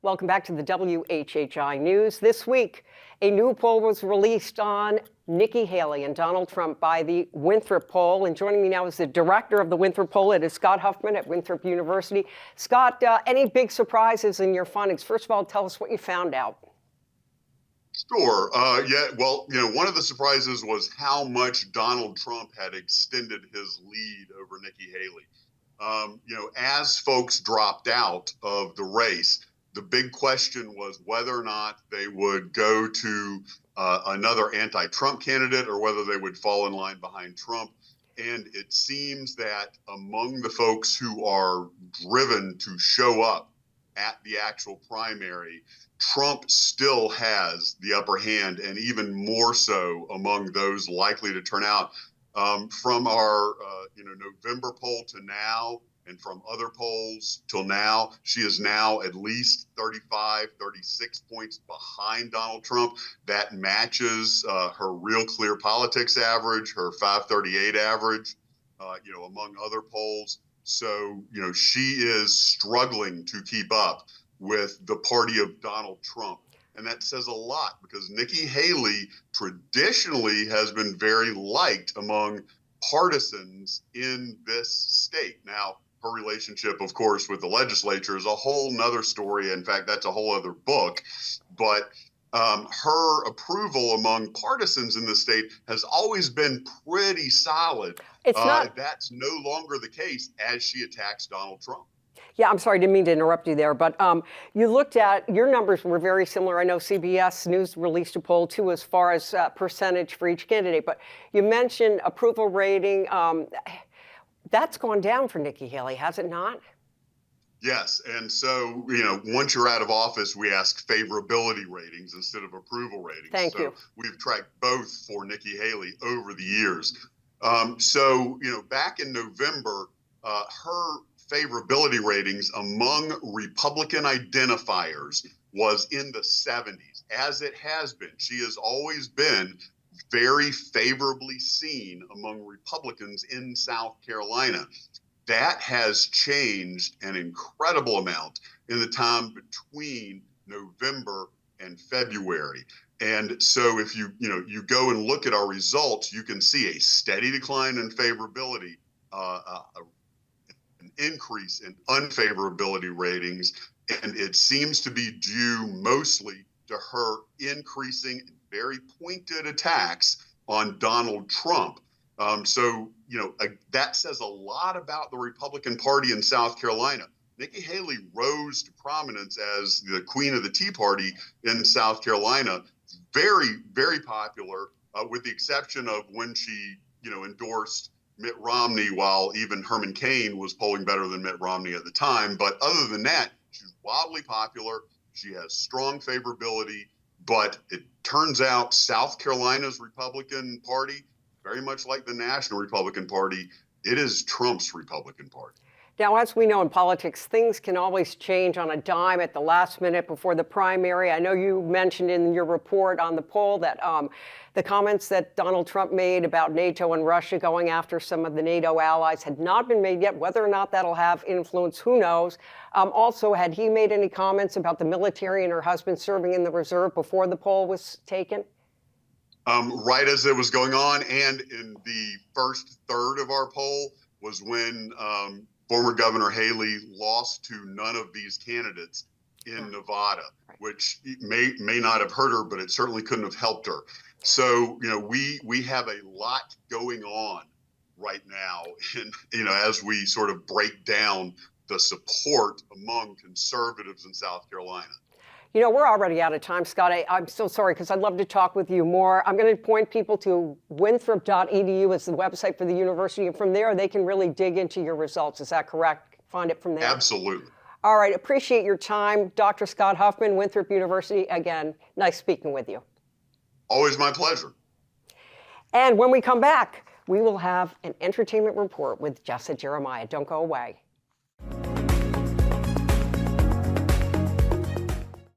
Welcome back to the WHHI News. This week, a new poll was released on Nikki Haley and Donald Trump by the Winthrop poll. And joining me now is the director of the Winthrop poll. It is Scott Huffmon at Winthrop University. Scott, any big surprises in your findings? First of all, tell us what you found out. Sure. One of the surprises was how much Donald Trump had extended his lead over Nikki Haley. As folks dropped out of the race, the big question was whether or not they would go to another anti-Trump candidate or whether they would fall in line behind Trump. And it seems that among the folks who are driven to show up at the actual primary, Trump still has the upper hand, and even more so among those likely to turn out. From our November poll to now, and from other polls till now, she is now at least 35, 36 points behind Donald Trump. That matches her Real Clear Politics average, her 538 average, among other polls. So, she is struggling to keep up with the party of Donald Trump. And that says a lot because Nikki Haley traditionally has been very liked among partisans in this state. Now, her relationship, of course, with the legislature is a whole nother story. In fact, that's a whole other book. But her approval among partisans in the state has always been pretty solid. That's no longer the case as she attacks Donald Trump. Yeah, I'm sorry, didn't mean to interrupt you there, but you looked at, your numbers were very similar. I know CBS News released a poll too as far as percentage for each candidate, but you mentioned approval rating. That's gone down for Nikki Haley, has it not? Yes, and so, once you're out of office, we ask favorability ratings instead of approval ratings. Thank you. We've tracked both for Nikki Haley over the years. Back in November, her favorability ratings among Republican identifiers was in the 70s, as it has been. She has always been very favorably seen among Republicans in South Carolina. That has changed an incredible amount in the time between November and February. And so if you go and look at our results, you can see a steady decline in favorability, an increase in unfavorability ratings, and it seems to be due mostly to her increasing very pointed attacks on Donald Trump. That says a lot about the Republican Party in South Carolina. Nikki Haley rose to prominence as the queen of the Tea Party in South Carolina. Very, very popular, with the exception of when she, endorsed Mitt Romney, while even Herman Cain was polling better than Mitt Romney at the time. But other than that, she's wildly popular. She has strong favorability. But it turns out South Carolina's Republican Party, very much like the National Republican Party, it is Trump's Republican Party. Now, as we know in politics, things can always change on a dime at the last minute before the primary. I know you mentioned in your report on the poll that the comments that Donald Trump made about NATO and Russia going after some of the NATO allies had not been made yet. Whether or not that'll have influence, who knows? Also, had he made any comments about the military and her husband serving in the reserve before the poll was taken? Right as it was going on, and in the first third of our poll was when former Governor Haley lost to none of these candidates in Nevada, which may not have hurt her, but it certainly couldn't have helped her. So, we have a lot going on right now, and, as we sort of break down the support among conservatives in South Carolina. We're already out of time, Scott. I'm so sorry because I'd love to talk with you more. I'm going to point people to winthrop.edu as the website for the university. And from there, they can really dig into your results. Is that correct? Find it from there? Absolutely. All right. Appreciate your time. Dr. Scott Huffmon, Winthrop University. Again, nice speaking with you. Always my pleasure. And when we come back, we will have an entertainment report with Jessa Jeremiah. Don't go away.